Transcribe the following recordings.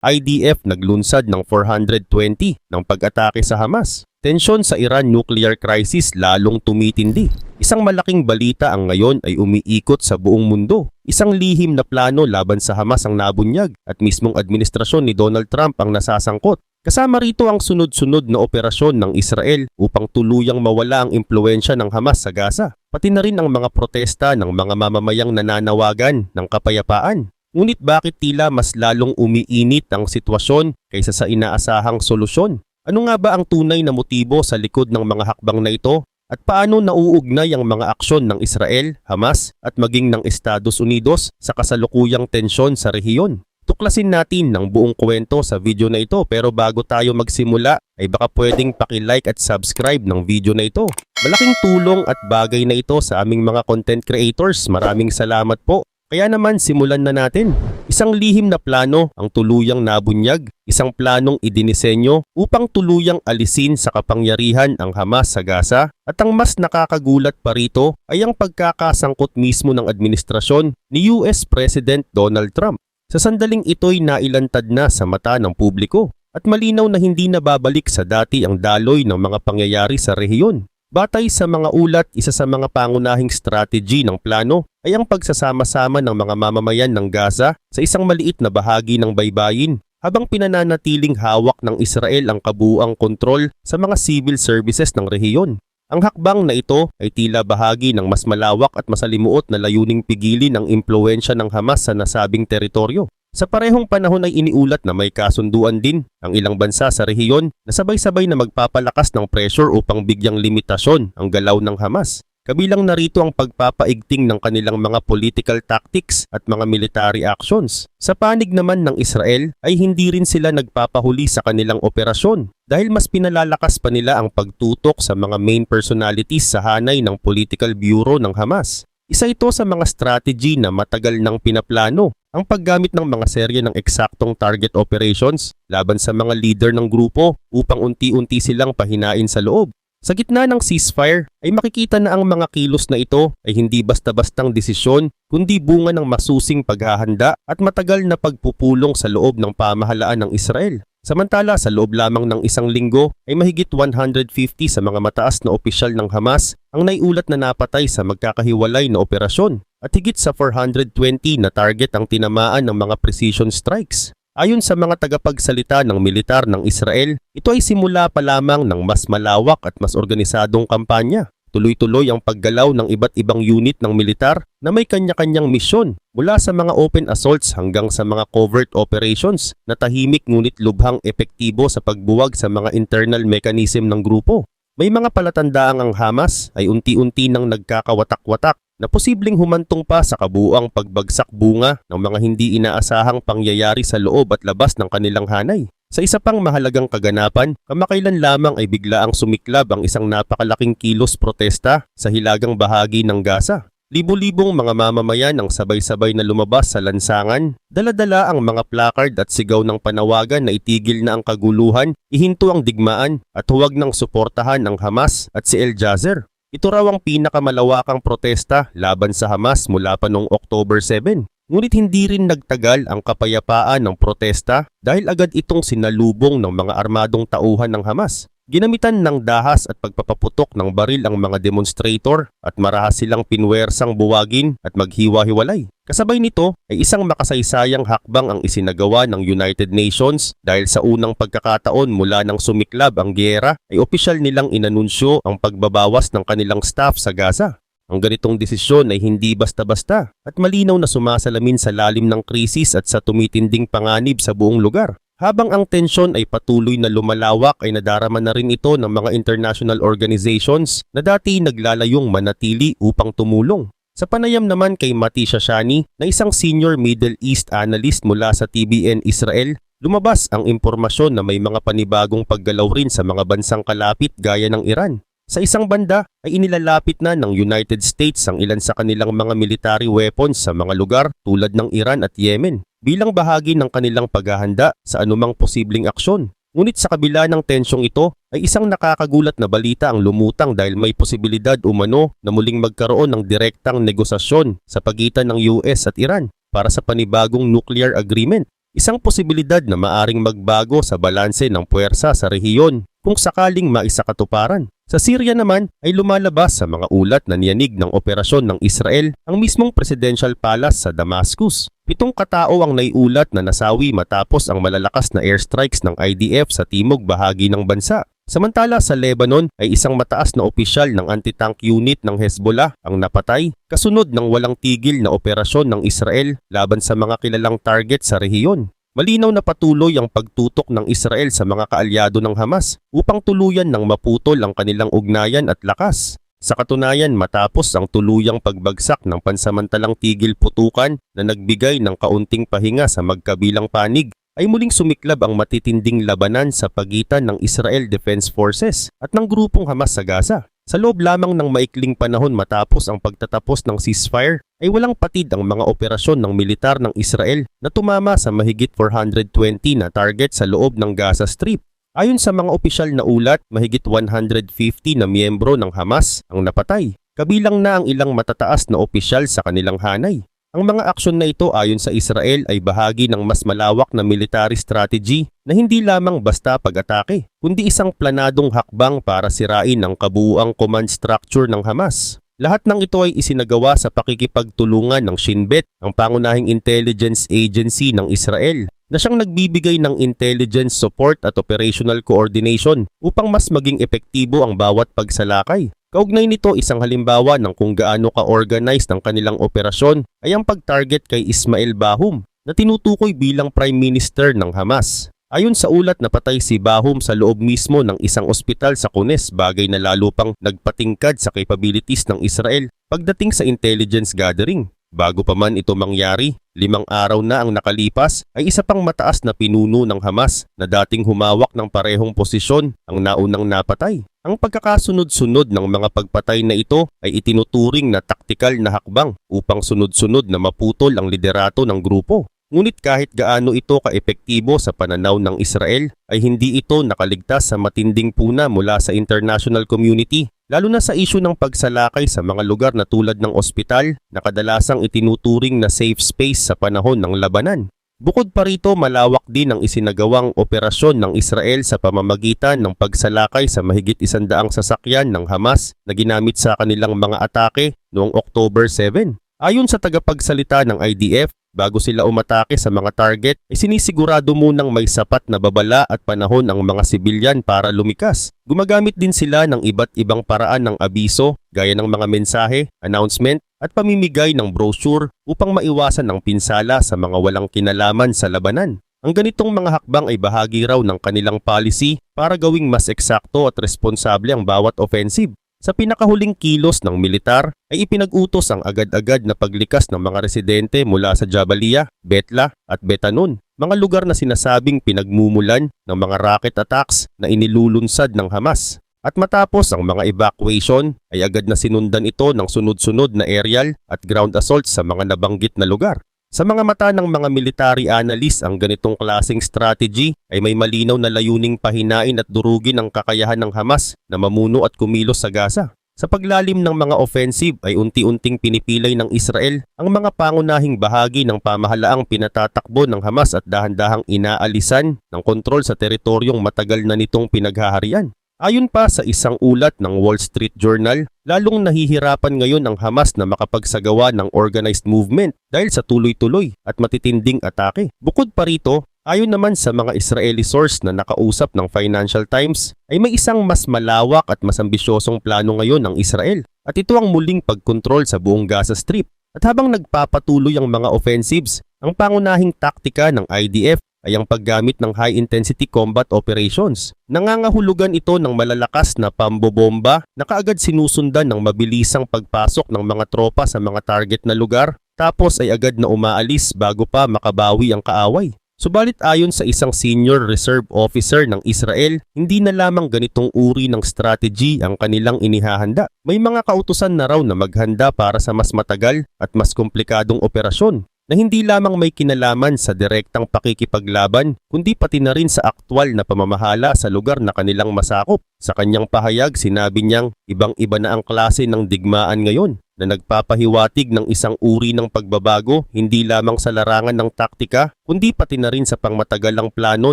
IDF naglunsad ng 420 ng pag-atake sa Hamas. Tensyon sa Iran nuclear crisis lalong tumitindi. Isang malaking balita ang ngayon ay umiikot sa buong mundo. Isang lihim na plano laban sa Hamas ang nabunyag at mismong administrasyon ni Donald Trump ang nasasangkot. Kasama rito ang sunod-sunod na operasyon ng Israel upang tuluyang mawala ang impluensya ng Hamas sa Gaza. Pati na rin ang mga protesta ng mga mamamayang nananawagan ng kapayapaan. Ngunit bakit tila mas lalong umiinit ang sitwasyon kaysa sa inaasahang solusyon? Ano nga ba ang tunay na motibo sa likod ng mga hakbang na ito? At paano nauugnay ang mga aksyon ng Israel, Hamas at maging ng Estados Unidos sa kasalukuyang tensyon sa rehiyon? Tuklasin natin ng buong kwento sa video na ito, pero bago tayo magsimula ay baka pwedeng paki-like at subscribe ng video na ito. Malaking tulong at bagay na ito sa aming mga content creators. Maraming salamat po. Kaya naman simulan na natin. Isang lihim na plano ang tuluyang nabunyag, isang planong idinisenyo upang tuluyang alisin sa kapangyarihan ang Hamas sa Gaza, at ang mas nakakagulat pa rito ay ang pagkakasangkot mismo ng administrasyon ni US President Donald Trump. Sa sandaling ito'y nailantad na sa mata ng publiko at malinaw na hindi na babalik sa dati ang daloy ng mga pangyayari sa rehiyon. Batay sa mga ulat, isa sa mga pangunahing strategy ng plano ay ang pagsasama-sama ng mga mamamayan ng Gaza sa isang maliit na bahagi ng baybayin habang pinananatiling hawak ng Israel ang kabuuang kontrol sa mga civil services ng rehiyon. Ang hakbang na ito ay tila bahagi ng mas malawak at masalimuot na layuning pigilin ang impluensya ng Hamas sa nasabing teritoryo. Sa parehong panahon ay iniulat na may kasunduan din ang ilang bansa sa rehiyon na sabay-sabay na magpapalakas ng pressure upang bigyang limitasyon ang galaw ng Hamas. Kabilang narito ang pagpapaigting ng kanilang mga political tactics at mga military actions. Sa panig naman ng Israel ay hindi rin sila nagpapahuli sa kanilang operasyon dahil mas pinalalakas pa nila ang pagtutok sa mga main personalities sa hanay ng political bureau ng Hamas. Isa ito sa mga strategy na matagal nang pinaplano, ang paggamit ng mga serye ng eksaktong target operations laban sa mga leader ng grupo upang unti-unti silang pahinain sa loob. Sa gitna ng ceasefire ay makikita na ang mga kilos na ito ay hindi basta-bastang desisyon kundi bunga ng masusing paghahanda at matagal na pagpupulong sa loob ng pamahalaan ng Israel. Samantala sa loob lamang ng isang linggo ay mahigit 150 sa mga mataas na opisyal ng Hamas ang naiulat na napatay sa magkakahiwalay na operasyon at higit sa 420 na target ang tinamaan ng mga precision strikes. Ayon sa mga tagapagsalita ng militar ng Israel, ito ay simula pa lamang ng mas malawak at mas organisadong kampanya. Tuloy-tuloy ang paggalaw ng iba't ibang unit ng militar na may kanya-kanyang misyon mula sa mga open assaults hanggang sa mga covert operations na tahimik ngunit lubhang epektibo sa pagbuwag sa mga internal mechanism ng grupo. May mga palatandaang ang Hamas ay unti-unti nang nagkakawatak-watak na posibleng humantong pa sa kabuuang pagbagsak bunga ng mga hindi inaasahang pangyayari sa loob at labas ng kanilang hanay. Sa isa pang mahalagang kaganapan, kamakailan lamang ay biglaang sumiklab ang isang napakalaking kilos protesta sa hilagang bahagi ng Gaza. Libo-libong mga mamamayan ang sabay-sabay na lumabas sa lansangan, dala-dala ang mga placard at sigaw ng panawagan na itigil na ang kaguluhan, ihinto ang digmaan at huwag nang suportahan ang Hamas at si El Jazer. Ito raw ang pinakamalawakang protesta laban sa Hamas mula pa noong October 7. Ngunit hindi rin nagtagal ang kapayapaan ng protesta dahil agad itong sinalubong ng mga armadong tauhan ng Hamas. Ginamitan ng dahas at pagpapaputok ng baril ang mga demonstrator at marahas silang pinwersang buwagin at maghiwa-hiwalay. Kasabay nito ay isang makasaysayang hakbang ang isinagawa ng United Nations dahil sa unang pagkakataon mula nang sumiklab ang giyera ay opisyal nilang inanunsyo ang pagbabawas ng kanilang staff sa Gaza. Ang ganitong desisyon ay hindi basta-basta at malinaw na sumasalamin sa lalim ng krisis at sa tumitinding panganib sa buong lugar. Habang ang tensyon ay patuloy na lumalawak ay nadarama na rin ito ng mga international organizations na dati naglalayong manatili upang tumulong. Sa panayam naman kay Mati Shashani na isang senior Middle East analyst mula sa TBN Israel, lumabas ang impormasyon na may mga panibagong paggalaw rin sa mga bansang kalapit gaya ng Iran. Sa isang banda ay inilalapit na ng United States ang ilan sa kanilang mga military weapons sa mga lugar tulad ng Iran at Yemen bilang bahagi ng kanilang paghahanda sa anumang posibleng aksyon. Ngunit sa kabila ng tensyong ito ay isang nakakagulat na balita ang lumutang dahil may posibilidad umano na muling magkaroon ng direktang negosasyon sa pagitan ng US at Iran para sa panibagong nuclear agreement. Isang posibilidad na maaring magbago sa balanse ng puwersa sa rehiyon kung sakaling maisakatuparan. Sa Syria naman ay lumalabas sa mga ulat na niyanig ng operasyon ng Israel ang mismong Presidential Palace sa Damascus. 7 katao ang naiulat na nasawi matapos ang malalakas na airstrikes ng IDF sa timog bahagi ng bansa. Samantala sa Lebanon ay isang mataas na opisyal ng anti-tank unit ng Hezbollah ang napatay kasunod ng walang tigil na operasyon ng Israel laban sa mga kilalang target sa rehiyon. Malinaw na patuloy ang pagtutok ng Israel sa mga kaalyado ng Hamas upang tuluyan ng maputol ang kanilang ugnayan at lakas. Sa katunayan, matapos ang tuluyang pagbagsak ng pansamantalang tigil putukan na nagbigay ng kaunting pahinga sa magkabilang panig, ay muling sumiklab ang matitinding labanan sa pagitan ng Israel Defense Forces at ng grupong Hamas sa Gaza. Sa loob lamang ng maikling panahon matapos ang pagtatapos ng ceasefire, ay walang patid ang mga operasyon ng militar ng Israel na tumama sa mahigit 420 na target sa loob ng Gaza Strip. Ayon sa mga opisyal na ulat, mahigit 150 na miyembro ng Hamas ang napatay, kabilang na ang ilang matataas na opisyal sa kanilang hanay. Ang mga aksyon na ito ayon sa Israel ay bahagi ng mas malawak na military strategy na hindi lamang basta pag-atake, kundi isang planadong hakbang para sirain ang kabuuang command structure ng Hamas. Lahat ng ito ay isinagawa sa pakikipagtulungan ng Shin Bet, ang pangunahing intelligence agency ng Israel, na siyang nagbibigay ng intelligence support at operational coordination upang mas maging epektibo ang bawat pagsalakay. Kaugnay nito, isang halimbawa ng kung gaano ka-organized ang kanilang operasyon ay ang pag-target kay Ismail Bahum na tinutukoy bilang Prime Minister ng Hamas. Ayon sa ulat, napatay si Bahum sa loob mismo ng isang ospital sa Kunes, bagay na lalo pang nagpatingkad sa capabilities ng Israel pagdating sa intelligence gathering. Bago pa man ito mangyari, 5 araw na ang nakalipas ay isa pang mataas na pinuno ng Hamas na dating humawak ng parehong posisyon ang naunang napatay. Ang pagkakasunod-sunod ng mga pagpatay na ito ay itinuturing na taktikal na hakbang upang sunod-sunod na maputol ang liderato ng grupo. Ngunit kahit gaano ito kaepektibo sa pananaw ng Israel, ay hindi ito nakaligtas sa matinding puna mula sa international community, lalo na sa isyu ng pagsalakay sa mga lugar na tulad ng ospital na kadalasang itinuturing na safe space sa panahon ng labanan. Bukod pa rito, malawak din ang isinagawang operasyon ng Israel sa pamamagitan ng pagsalakay sa mahigit 100 sasakyan ng Hamas na ginamit sa kanilang mga atake noong October 7. Ayon sa tagapagsalita ng IDF, bago sila umatake sa mga target, ay sinisigurado munang may sapat na babala at panahon ang mga sibilyan para lumikas. Gumagamit din sila ng iba't ibang paraan ng abiso, gaya ng mga mensahe, announcement, at pamimigay ng brochure upang maiwasan ang pinsala sa mga walang kinalaman sa labanan. Ang ganitong mga hakbang ay bahagi raw ng kanilang policy para gawing mas eksakto at responsable ang bawat offensive. Sa pinakahuling kilos ng militar ay ipinag-utos ang agad-agad na paglikas ng mga residente mula sa Jabalia, Betla at Betanun, mga lugar na sinasabing pinagmumulan ng mga rocket attacks na inilulunsad ng Hamas. At matapos ang mga evacuation ay agad na sinundan ito ng sunod-sunod na aerial at ground assaults sa mga nabanggit na lugar. Sa mga mata ng mga military analyst, ang ganitong klaseng strategy ay may malinaw na layuning pahinain at durugin ang kakayahan ng Hamas na mamuno at kumilos sa Gaza. Sa paglalim ng mga offensive ay unti-unting pinipilay ng Israel ang mga pangunahing bahagi ng pamahalaang pinatatakbo ng Hamas at dahan-dahang inaalisan ng kontrol sa teritoryong matagal na nitong pinaghaharian. Ayon pa sa isang ulat ng Wall Street Journal, lalong nahihirapan ngayon ang Hamas na makapagsagawa ng organized movement dahil sa tuloy-tuloy at matitinding atake. Bukod pa rito, ayon naman sa mga Israeli source na nakausap ng Financial Times, ay may isang mas malawak at mas ambisyosong plano ngayon ng Israel. At ito ang muling pagkontrol sa buong Gaza Strip. At habang nagpapatuloy ang mga offensives, ang pangunahing taktika ng IDF ay ang paggamit ng high-intensity combat operations. Nangangahulugan ito ng malalakas na pambobomba na kaagad sinusundan ng mabilisang pagpasok ng mga tropa sa mga target na lugar, tapos ay agad na umaalis bago pa makabawi ang kaaway. Subalit ayon sa isang senior reserve officer ng Israel, hindi na lamang ganitong uri ng strategy ang kanilang inihahanda. May mga kautusan na raw na maghanda para sa mas matagal at mas komplikadong operasyon na hindi lamang may kinalaman sa direktang pakikipaglaban, kundi pati na rin sa aktwal na pamamahala sa lugar na kanilang masakop. Sa kanyang pahayag, sinabi niyang ibang-iba na ang klase ng digmaan ngayon. na nagpapahiwatig ng isang uri ng pagbabago hindi lamang sa larangan ng taktika kundi pati na rin sa pangmatagalang plano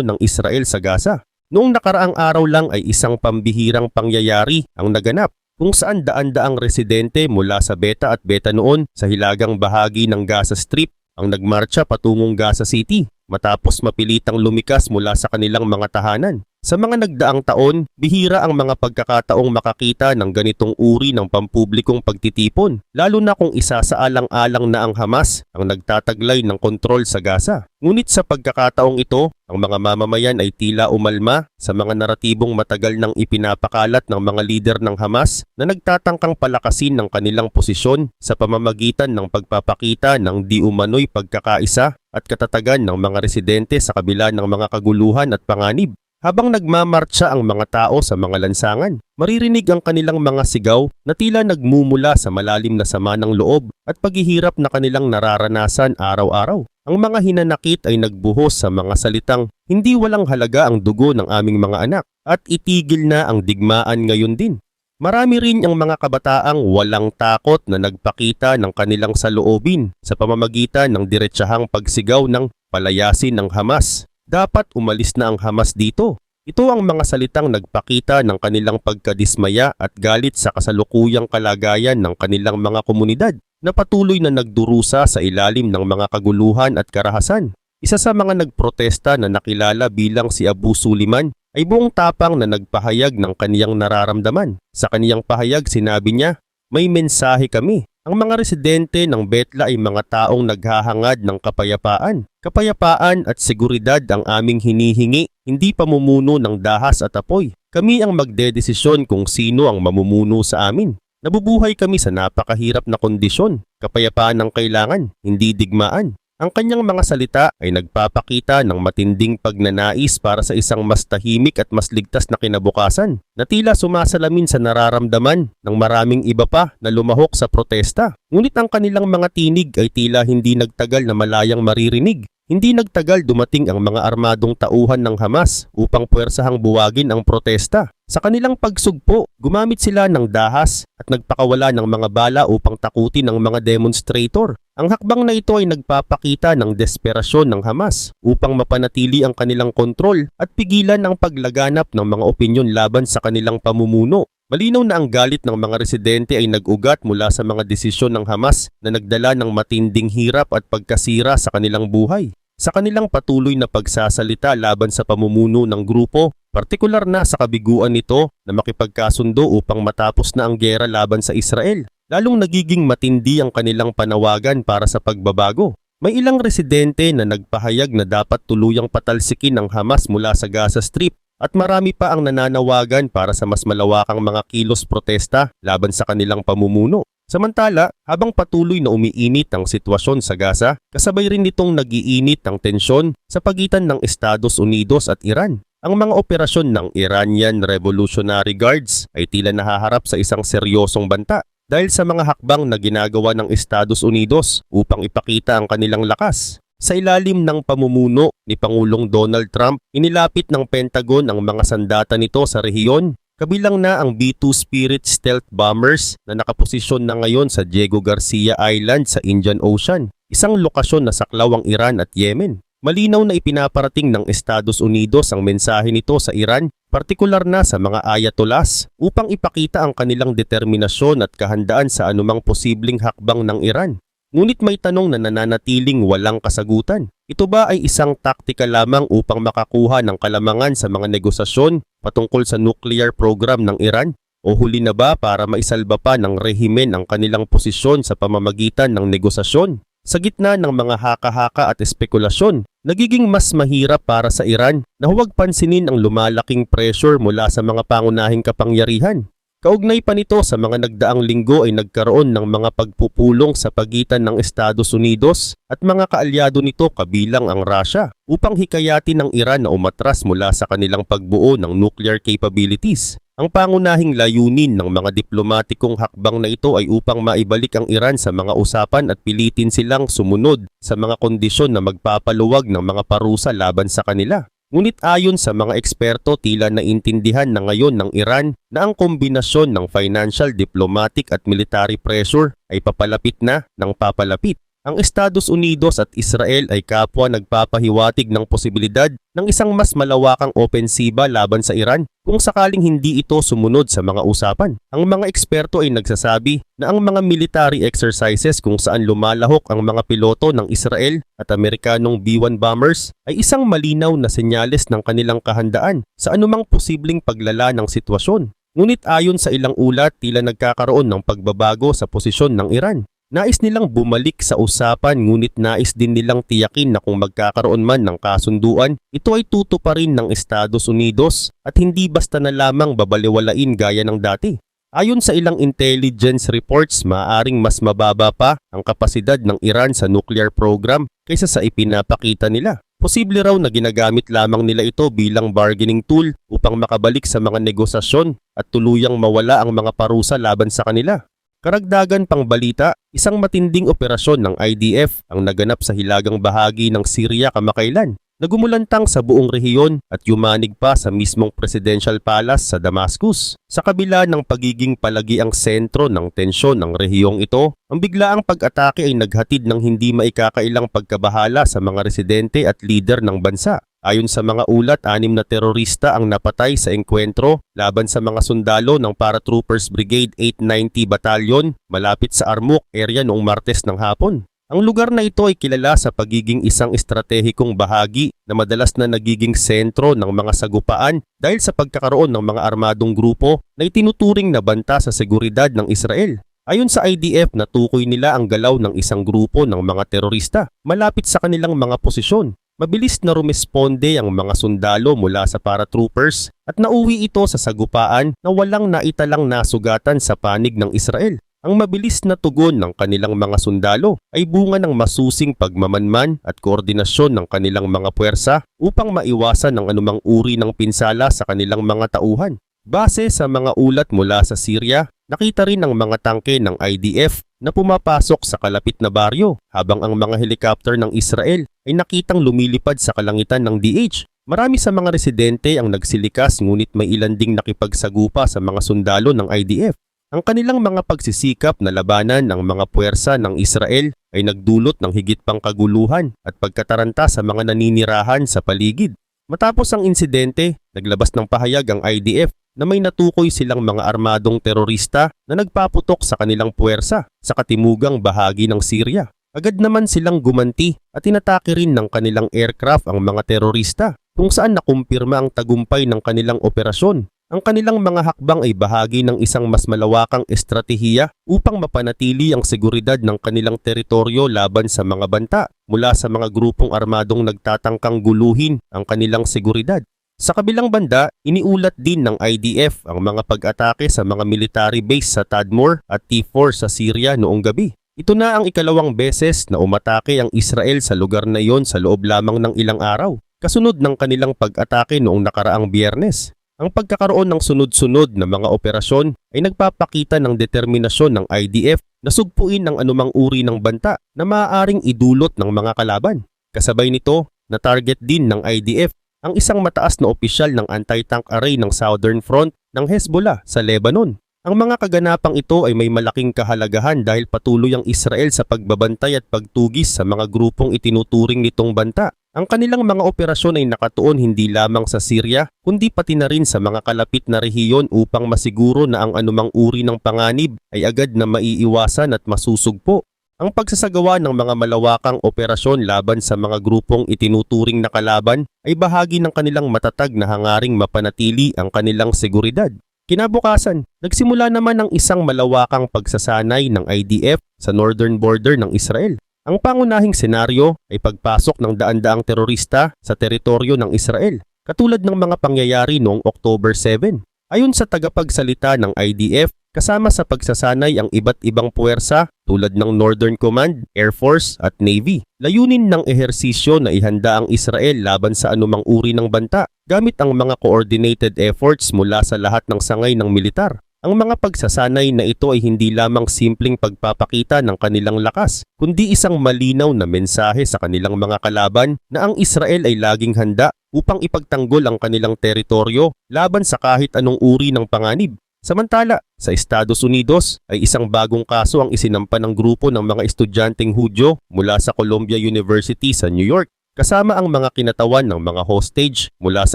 ng Israel sa Gaza. Noong nakaraang araw lang ay isang pambihirang pangyayari ang naganap kung saan daan-daang residente mula sa Beta at Betanoon sa hilagang bahagi ng Gaza Strip ang nagmarcha patungong Gaza City matapos mapilitang lumikas mula sa kanilang mga tahanan. Sa mga nagdaang taon, bihira ang mga pagkakataong makakita ng ganitong uri ng pampublikong pagtitipon, lalo na kung isasaalang-alang na ang Hamas ang nagtataglay ng kontrol sa Gaza. Ngunit sa pagkakataong ito, ang mga mamamayan ay tila umalma sa mga naratibong matagal nang ipinapakalat ng mga lider ng Hamas na nagtatangkang palakasin ng kanilang posisyon sa pamamagitan ng pagpapakita ng di umano'y pagkakaisa at katatagan ng mga residente sa kabila ng mga kaguluhan at panganib. Habang nagmamartsa ang mga tao sa mga lansangan, maririnig ang kanilang mga sigaw na tila nagmumula sa malalim na sama ng loob at paghihirap na kanilang nararanasan araw-araw. Ang mga hinanakit ay nagbuhos sa mga salitang, "Hindi walang halaga ang dugo ng aming mga anak at itigil na ang digmaan ngayon din." Marami rin ang mga kabataang walang takot na nagpakita ng kanilang saloobin sa pamamagitan ng diretsahang pagsigaw ng palayasin ng Hamas. Dapat umalis na ang Hamas dito. Ito ang mga salitang nagpakita ng kanilang pagkadismaya at galit sa kasalukuyang kalagayan ng kanilang mga komunidad na patuloy na nagdurusa sa ilalim ng mga kaguluhan at karahasan. Isa sa mga nagprotesta na nakilala bilang si Abu Suliman ay buong tapang na nagpahayag ng kaniyang nararamdaman. Sa kaniyang pahayag sinabi niya, "May mensahe kami. Ang mga residente ng Betla ay mga taong naghahangad ng kapayapaan. Kapayapaan at seguridad ang aming hinihingi, hindi pamumuno ng dahas at apoy. Kami ang magdedesisyon kung sino ang mamumuno sa amin. Nabubuhay kami sa napakahirap na kondisyon. Kapayapaan ang kailangan, hindi digmaan." Ang kanyang mga salita ay nagpapakita ng matinding pagnanais para sa isang mas tahimik at mas ligtas na kinabukasan na tila sumasalamin sa nararamdaman ng maraming iba pa na lumahok sa protesta. Ngunit ang kanilang mga tinig ay tila hindi nagtagal na malayang maririnig. Hindi nagtagal dumating ang mga armadong tauhan ng Hamas upang puwersahang buwagin ang protesta. Sa kanilang pagsugpo, gumamit sila ng dahas at nagpakawala ng mga bala upang takutin ang mga demonstrator. Ang hakbang na ito ay nagpapakita ng desperasyon ng Hamas upang mapanatili ang kanilang kontrol at pigilan ang paglaganap ng mga opinyon laban sa kanilang pamumuno. Malinaw na ang galit ng mga residente ay nag-ugat mula sa mga desisyon ng Hamas na nagdala ng matinding hirap at pagkasira sa kanilang buhay. Sa kanilang patuloy na pagsasalita laban sa pamumuno ng grupo, partikular na sa kabiguan nito na makipagkasundo upang matapos na ang giyera laban sa Israel, lalong nagiging matindi ang kanilang panawagan para sa pagbabago. May ilang residente na nagpahayag na dapat tuluyang patalsikin ang Hamas mula sa Gaza Strip at marami pa ang nananawagan para sa mas malawakang mga kilos protesta laban sa kanilang pamumuno. Samantala, habang patuloy na umiinit ang sitwasyon sa Gaza, kasabay rin nitong nag-iinit ang tensyon sa pagitan ng Estados Unidos at Iran. Ang mga operasyon ng Iranian Revolutionary Guards ay tila nahaharap sa isang seryosong banta dahil sa mga hakbang na ginagawa ng Estados Unidos upang ipakita ang kanilang lakas. Sa ilalim ng pamumuno ni Pangulong Donald Trump, inilapit ng Pentagon ang mga sandata nito sa rehiyon. Kabilang na ang B-2 Spirit stealth bombers na nakaposisyon na ngayon sa Diego Garcia Island sa Indian Ocean, isang lokasyon na saklaw ang Iran at Yemen. Malinaw na ipinaparating ng Estados Unidos ang mensahe nito sa Iran, partikular na sa mga ayatollahs, upang ipakita ang kanilang determinasyon at kahandaan sa anumang posibleng hakbang ng Iran. Ngunit may tanong na nananatiling walang kasagutan. Ito ba ay isang taktika lamang upang makakuha ng kalamangan sa mga negosasyon patungkol sa nuclear program ng Iran? O huli na ba para maisalba pa ng rehimen ang kanilang posisyon sa pamamagitan ng negosasyon? Sa gitna ng mga haka-haka at espekulasyon, nagiging mas mahirap para sa Iran na huwag pansinin ang lumalaking pressure mula sa mga pangunahing kapangyarihan. Kaugnay pa nito sa mga nagdaang linggo ay nagkaroon ng mga pagpupulong sa pagitan ng Estados Unidos at mga kaalyado nito kabilang ang Russia upang hikayatin ng Iran na umatras mula sa kanilang pagbuo ng nuclear capabilities. Ang pangunahing layunin ng mga diplomatikong hakbang na ito ay upang maibalik ang Iran sa mga usapan at pilitin silang sumunod sa mga kondisyon na magpapaluwag ng mga parusa laban sa kanila. Ngunit ayon sa mga eksperto, tila naintindihan na ngayon ng Iran na ang kombinasyon ng financial, diplomatic at military pressure ay papalapit na ng papalapit. Ang Estados Unidos at Israel ay kapwa nagpapahiwatig ng posibilidad ng isang mas malawakang opensiba laban sa Iran kung sakaling hindi ito sumunod sa mga usapan. Ang mga eksperto ay nagsasabi na ang mga military exercises kung saan lumalahok ang mga piloto ng Israel at Amerikanong B-1 bombers ay isang malinaw na senyales ng kanilang kahandaan sa anumang posibleng paglala ng sitwasyon. Ngunit ayon sa ilang ulat, tila nagkakaroon ng pagbabago sa posisyon ng Iran. Nais nilang bumalik sa usapan ngunit nais din nilang tiyakin na kung magkakaroon man ng kasunduan, ito ay tutuparin ng Estados Unidos at hindi basta na lamang babaliwalain gaya ng dati. Ayon sa ilang intelligence reports, maaaring mas mababa pa ang kapasidad ng Iran sa nuclear program kaysa sa ipinapakita nila. Posible raw na ginagamit lamang nila ito bilang bargaining tool upang makabalik sa mga negosasyon at tuluyang mawala ang mga parusa laban sa kanila. Karagdagan pang balita, isang matinding operasyon ng IDF ang naganap sa hilagang bahagi ng Syria kamakailan. Nagumulantang sa buong rehiyon at yumanig pa sa mismong Presidential Palace sa Damascus. Sa kabila ng pagiging palagiang sentro ng tensyon ng rehiyong ito, ang biglaang pag-atake ay naghatid ng hindi maikakailang pagkabahala sa mga residente at lider ng bansa. Ayon sa mga ulat, 6 na terorista ang napatay sa engkwentro laban sa mga sundalo ng Paratroopers Brigade 890 Battalion malapit sa Armuk area noong Martes ng hapon. Ang lugar na ito ay kilala sa pagiging isang estratehikong bahagi na madalas na nagiging sentro ng mga sagupaan dahil sa pagkakaroon ng mga armadong grupo na itinuturing na banta sa seguridad ng Israel. Ayon sa IDF, natukoy nila ang galaw ng isang grupo ng mga terorista malapit sa kanilang mga posisyon. Mabilis na rumesponde ang mga sundalo mula sa paratroopers at nauwi ito sa sagupaan na walang naitalang nasugatan sa panig ng Israel. Ang mabilis na tugon ng kanilang mga sundalo ay bunga ng masusing pagmamanman at koordinasyon ng kanilang mga puwersa upang maiwasan ang anumang uri ng pinsala sa kanilang mga tauhan. Base sa mga ulat mula sa Syria, nakita rin ang mga tangke ng IDF na pumapasok sa kalapit na baryo habang ang mga helicopter ng Israel ay nakitang lumilipad sa kalangitan ng DH. Marami sa mga residente ang nagsilikas ngunit may ilan ding nakipagsagupa sa mga sundalo ng IDF. Ang kanilang mga pagsisikap na labanan ng mga puwersa ng Israel ay nagdulot ng higit pang kaguluhan at pagkataranta sa mga naninirahan sa paligid. Matapos ang insidente, naglabas ng pahayag ang IDF na may natukoy silang mga armadong terorista na nagpaputok sa kanilang puwersa sa katimugang bahagi ng Syria. Agad naman silang gumanti at inatake rin ng kanilang aircraft ang mga terorista kung saan nakumpirma ang tagumpay ng kanilang operasyon. Ang kanilang mga hakbang ay bahagi ng isang mas malawakang estratehiya upang mapanatili ang seguridad ng kanilang teritoryo laban sa mga banta mula sa mga grupong armadong nagtatangkang guluhin ang kanilang seguridad. Sa kabilang banda, iniulat din ng IDF ang mga pag-atake sa mga military base sa Tadmor at T4 sa Syria noong gabi. Ito na ang ikalawang beses na umatake ang Israel sa lugar na iyon sa loob lamang ng ilang araw, kasunod ng kanilang pag-atake noong nakaraang Biyernes. Ang pagkakaroon ng sunod-sunod na mga operasyon ay nagpapakita ng determinasyon ng IDF na sugpuin ang anumang uri ng banta na maaaring idulot ng mga kalaban. Kasabay nito, na-target din ng IDF ang isang mataas na opisyal ng anti-tank array ng Southern Front ng Hezbollah sa Lebanon. Ang mga kaganapang ito ay may malaking kahalagahan dahil patuloy ang Israel sa pagbabantay at pagtugis sa mga grupong itinuturing nitong banta. Ang kanilang mga operasyon ay nakatuon hindi lamang sa Syria, kundi pati na rin sa mga kalapit na rehiyon upang masiguro na ang anumang uri ng panganib ay agad na maiiwasan at masusugpo. Ang pagsasagawa ng mga malawakang operasyon laban sa mga grupong itinuturing na kalaban ay bahagi ng kanilang matatag na hangaring mapanatili ang kanilang seguridad. Kinabukasan, nagsimula naman ang isang malawakang pagsasanay ng IDF sa northern border ng Israel. Ang pangunahing senaryo ay pagpasok ng daan-daang terorista sa teritoryo ng Israel, katulad ng mga pangyayari noong October 7. Ayon sa tagapagsalita ng IDF, kasama sa pagsasanay ang iba't ibang puwersa tulad ng Northern Command, Air Force at Navy. Layunin ng ehersisyo na ihanda ang Israel laban sa anumang uri ng banta gamit ang mga coordinated efforts mula sa lahat ng sangay ng militar. Ang mga pagsasanay na ito ay hindi lamang simpleng pagpapakita ng kanilang lakas, kundi isang malinaw na mensahe sa kanilang mga kalaban na ang Israel ay laging handa upang ipagtanggol ang kanilang teritoryo laban sa kahit anong uri ng panganib. Samantala, sa Estados Unidos ay isang bagong kaso ang isinampa ng grupo ng mga estudyanteng Hudyo mula sa Columbia University sa New York, kasama ang mga kinatawan ng mga hostage mula sa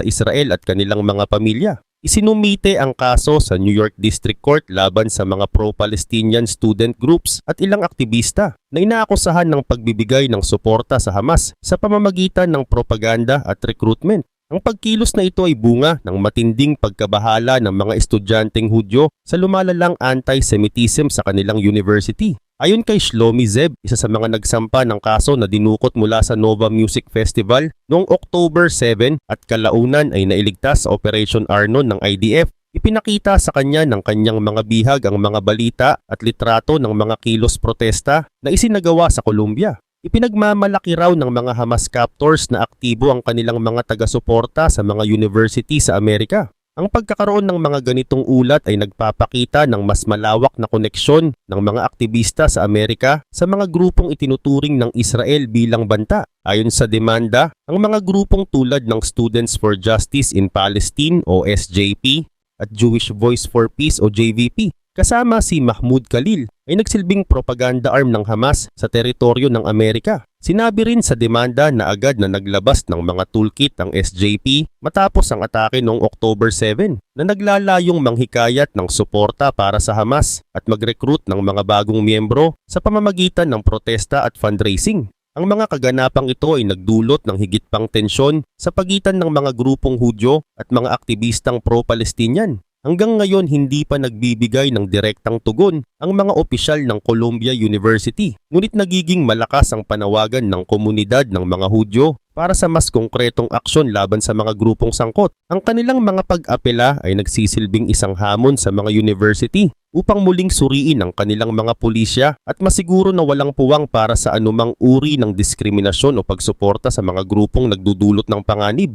Israel at kanilang mga pamilya. Isinumite ang kaso sa New York District Court laban sa mga pro-Palestinian student groups at ilang aktivista na inaakusahan ng pagbibigay ng suporta sa Hamas sa pamamagitan ng propaganda at recruitment. Ang pagkilos na ito ay bunga ng matinding pagkabahala ng mga estudyanteng Hudyo sa lumalalang anti-Semitism sa kanilang university. Ayon kay Shlomi Zeb, isa sa mga nagsampa ng kaso na dinukot mula sa Nova Music Festival noong October 7 at kalaunan ay nailigtas sa Operation Arnon ng IDF, ipinakita sa kanya ng kanyang mga bihag ang mga balita at litrato ng mga kilos protesta na isinagawa sa Columbia. Ipinagmamalaki raw ng mga Hamas captors na aktibo ang kanilang mga taga-suporta sa mga university sa Amerika. Ang pagkakaroon ng mga ganitong ulat ay nagpapakita ng mas malawak na koneksyon ng mga aktivista sa Amerika sa mga grupong itinuturing ng Israel bilang banta. Ayon sa demanda, ang mga grupong tulad ng Students for Justice in Palestine o SJP at Jewish Voice for Peace o JVP, kasama si Mahmoud Khalil, ay nagsilbing propaganda arm ng Hamas sa teritoryo ng Amerika. Sinabi rin sa demanda na agad na naglabas ng mga toolkit ang SJP matapos ang atake noong October 7 na naglalayong manghikayat ng suporta para sa Hamas at mag-recruit ng mga bagong miyembro sa pamamagitan ng protesta at fundraising. Ang mga kaganapang ito ay nagdulot ng higit pang tensyon sa pagitan ng mga grupong Hudyo at mga aktivistang pro-Palestinian. Hanggang ngayon hindi pa nagbibigay ng direktang tugon ang mga opisyal ng Columbia University. Ngunit nagiging malakas ang panawagan ng komunidad ng mga Hudyo para sa mas konkretong aksyon laban sa mga grupong sangkot. Ang kanilang mga pag-apela ay nagsisilbing isang hamon sa mga university upang muling suriin ang kanilang mga pulisya at masiguro na walang puwang para sa anumang uri ng diskriminasyon o pagsuporta sa mga grupong nagdudulot ng panganib.